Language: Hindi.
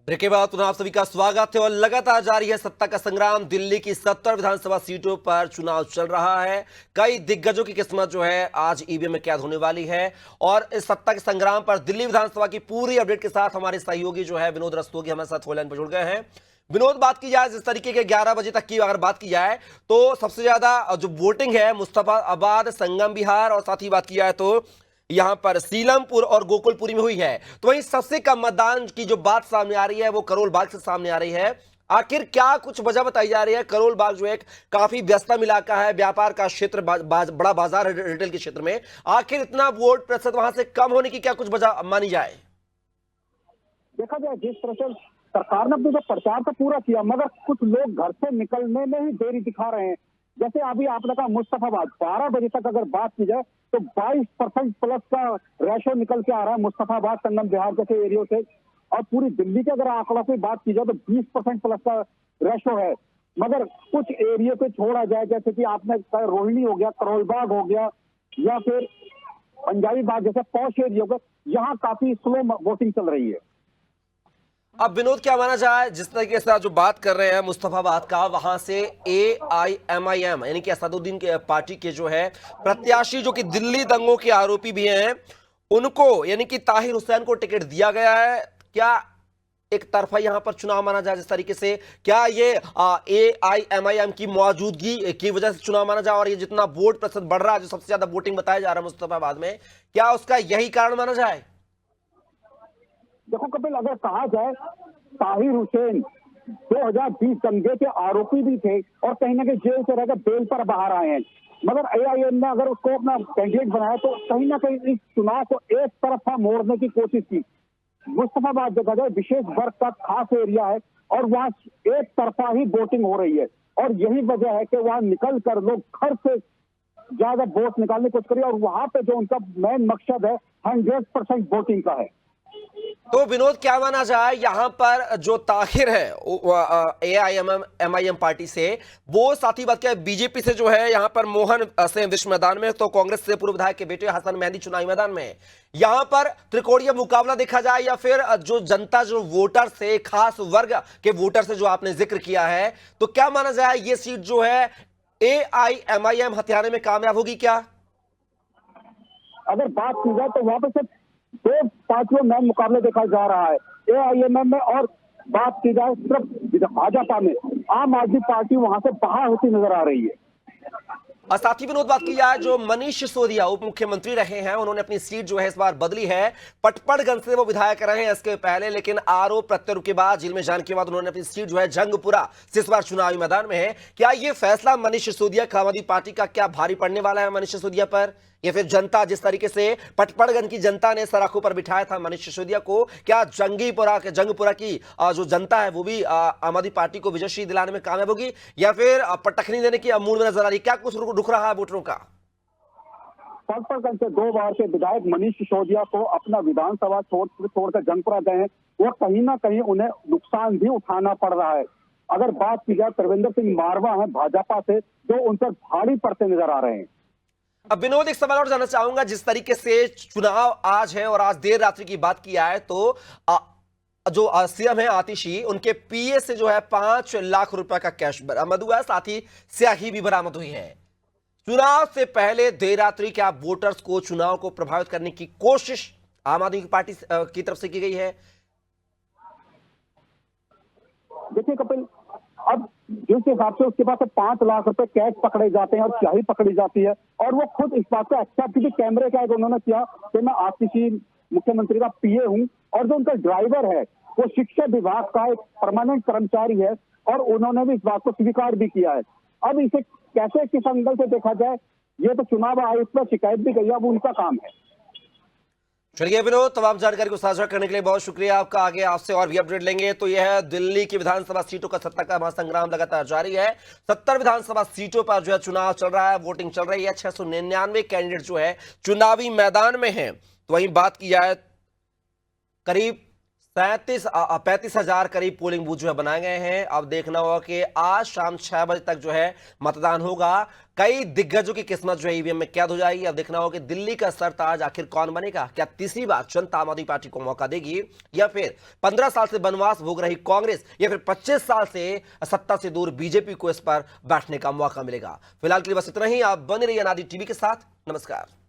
ब्रेक के बाद पुनः आप सभी का स्वागत है और लगातार जारी है सत्ता का संग्राम। दिल्ली की 70 विधानसभा सीटों पर चुनाव चल रहा है। कई दिग्गजों की किस्मत जो है आज ईवीएम में कैद होने वाली है और इस सत्ता के संग्राम पर दिल्ली विधानसभा की पूरी अपडेट के साथ हमारे सहयोगी जो है विनोद रस्तोगी हमारे साथ फोन लाइन पर जुड़ गए हैं। विनोद, बात की जाए जिस तरीके के 11 बजे तक की अगर बात की जाए तो सबसे ज्यादा जो वोटिंग है मुस्तफाबाद, संगम विहार और साथ ही बात की जाए तो यहां पर सीलमपुर और गोकुलपुरी में हुई है। तो वहीं सबसे कम मतदान की जो बात सामने आ रही है वो करोल बाग से सामने आ रही है। आखिर क्या कुछ वजह बताई जा रही है? करोल बाग जो एक काफी व्यस्तम इलाका है, व्यापार का क्षेत्र, बड़ा बाजार है रिटेल के क्षेत्र में। आखिर इतना वोट प्रतिशत वहां से कम होने की क्या कुछ वजह मानी जाए? देखा जाए जिस तरह से सरकार ने अपने जो प्रचार तो पूरा किया, मगर कुछ लोग घर से निकलने में ही देरी दिखा रहे हैं। जैसे अभी आपने कहा मुस्तफाबाद 12 बजे तक अगर बात की जाए तो 22% प्लस का रेशो निकल के आ रहा है मुस्तफाबाद, संगम विहार जैसे एरियो से। और पूरी दिल्ली के अगर आंकड़ों की बात की जाए तो 20% प्लस का रेशो है। मगर कुछ एरियो पे छोड़ा जाए, जैसे कि आपने कहा रोहिणी हो गया, करोल बाग हो गया, या फिर पंजाबी बाग जैसे पॉश एरिया हो गया, यहाँ काफी स्लो वोटिंग चल रही है। अब विनोद, क्या माना जाए जिस तरीके से जो बात कर रहे हैं मुस्तफाबाद का, वहां से AIMIM यानी कि असदुद्दीन के पार्टी के जो है प्रत्याशी जो कि दिल्ली दंगों के आरोपी भी हैं, उनको यानी कि ताहिर हुसैन को टिकट दिया गया है। क्या एक तरफा यहां पर चुनाव माना जाए जिस तरीके से? क्या ये AIMIM की मौजूदगी की वजह से चुनाव माना जाए और ये जितना वोट प्रतिशत बढ़ रहा है, जो सबसे ज्यादा वोटिंग बताया जा रहा है मुस्तफाबाद में, क्या उसका यही कारण माना जाए? देखो कपिल, अगर कहा जाए ताहिर हुसैन 2020 दंगे के आरोपी भी थे और कहीं ना कहीं जेल से रहकर बेल पर बाहर आए हैं, मगर AIM ने अगर उसको अपना कैंडिडेट बनाया तो कहीं ना कहीं इस चुनाव को एक तरफा मोड़ने की कोशिश की। मुस्तफाबाद देखा जाए विशेष वर्ग का खास एरिया है और वहाँ एक तरफा ही वोटिंग हो रही है और यही वजह है कि वहाँ निकल कर लोग घर से ज्यादा वोट निकालने की कोशिश करिए और वहां पे जो उनका मेन मकसद है 100% वोटिंग का है। तो विनोद, क्या माना जाए यहां पर जो ताहिर है AIMIM पार्टी से, वो साथी बात क्या बीजेपी से जो है यहां पर मोहन सिंह विश्व मैदान में, तो कांग्रेस से पूर्व विधायक के बेटे हसन मेहंदी चुनावी मैदान में। यहां पर त्रिकोणीय मुकाबला देखा जाए या फिर जो जनता, जो वोटर से, खास वर्ग के वोटर से जो आपने जिक्र किया है, तो क्या माना जाए ये सीट जो है AIMIM हथियाने में कामयाब होगी क्या? अगर बात की जाए तो वहां पे सिर्फ दो पार्टियों में मुकाबला देखा जा रहा है, AIMM में, और बात की जाए सिर्फ भाजपा में, आम आदमी पार्टी वहां से बाहर होती नजर आ रही है। और साथ ही विनोद, बात की जाए जो मनीष सिसोदिया उप मुख्यमंत्री रहे हैं, उन्होंने अपनी सीट जो है इस बार बदली है। पटपड़गंज से वो विधायक रहे हैं इसके पहले, लेकिन आरोप प्रत्यारोप के बाद, जेल में जाने के बाद उन्होंने अपनी सीट जो है जंगपुरा से इस बार चुनावी मैदान में है। क्या ये फैसला मनीष सिसोदिया, आम आदमी पार्टी का, क्या भारी पड़ने वाला है मनीष सिसोदिया पर? या फिर जनता, जिस तरीके से पटपड़गंज की जनता ने सराखों पर बिठाया था मनीष सिसोदिया को, क्या जंगपुरा की जो जनता है वो भी आम आदमी पार्टी को विजयश्री दिलाने में कामयाब होगी या फिर पटखनी देने की मूड में नजर आ रही? क्या कुछ रुख रहा है वोटरों का? पटपड़गंज से 2 बार के विधायक मनीष सिसोदिया को अपना विधानसभा छोड़कर जंगपुरा गए हैं, वो कहीं ना कहीं उन्हें नुकसान भी उठाना पड़ रहा है। अगर बात की जाए तरविंदर सिंह मारवा है भाजपा से, जो उन पर भारी पड़ते नजर आ रहे हैं। अब विनोद, एक सवाल और जानना चाहूंगा, जिस तरीके से चुनाव आज है और आज देर रात्रि की बात किया है, तो जो सीएम है आतिशी, उनके पीए से जो है 5 लाख रुपए का कैश बरामद हुआ है, साथ ही स्याही भी बरामद हुई है। चुनाव से पहले देर रात्रि क्या वोटर्स को, चुनाव को प्रभावित करने की कोशिश आम आदमी पार्टी की तरफ से की गई है? देखिए कपिल, अब जिस हिसाब से उसके पास 5 लाख रुपए कैश पकड़े जाते हैं और स्याही पकड़ी जाती है, और वो खुद इस बात को एक्सेप्ट भी कैमरे का उन्होंने किया कि मैं आतिशी मुख्यमंत्री का पीए हूं, और जो उनका ड्राइवर है वो शिक्षा विभाग का एक परमानेंट कर्मचारी है और उन्होंने भी इस बात को स्वीकार भी किया है। अब इसे कैसे किस एंगल से देखा जाए, ये तो चुनाव आयुक्त पर शिकायत भी गई, अब उनका काम है। चलिए विनोद, तमाम जानकारी को साझा करने के लिए बहुत शुक्रिया आपका। आगे आपसे और भी अपडेट लेंगे। तो यह है दिल्ली की विधानसभा सीटों का सत्ता का महासंग्राम लगातार जारी है। 70 विधानसभा सीटों पर जो है चुनाव चल रहा है, वोटिंग चल रही है। 699 कैंडिडेट जो है चुनावी मैदान में हैं। तो वहीं बात की जाए, करीब 35,000 करीब पोलिंग बूथ जो है बनाए गए हैं। अब देखना होगा कि आज शाम 6 बजे तक जो है मतदान होगा। कई दिग्गजों की किस्मत जो है ईवीएम में कैद हो जाएगी। अब देखना होगा कि दिल्ली का सरताज आखिर कौन बनेगा। क्या तीसरी बार जनता आम आदमी पार्टी को मौका देगी, या फिर 15 साल से बनवास भोग रही कांग्रेस, या फिर 25 साल से सत्ता से दूर बीजेपी को इस पर बैठने का मौका मिलेगा। फिलहाल के लिए बस इतना ही। आप बने रहिए अनादि टीवी के साथ। नमस्कार।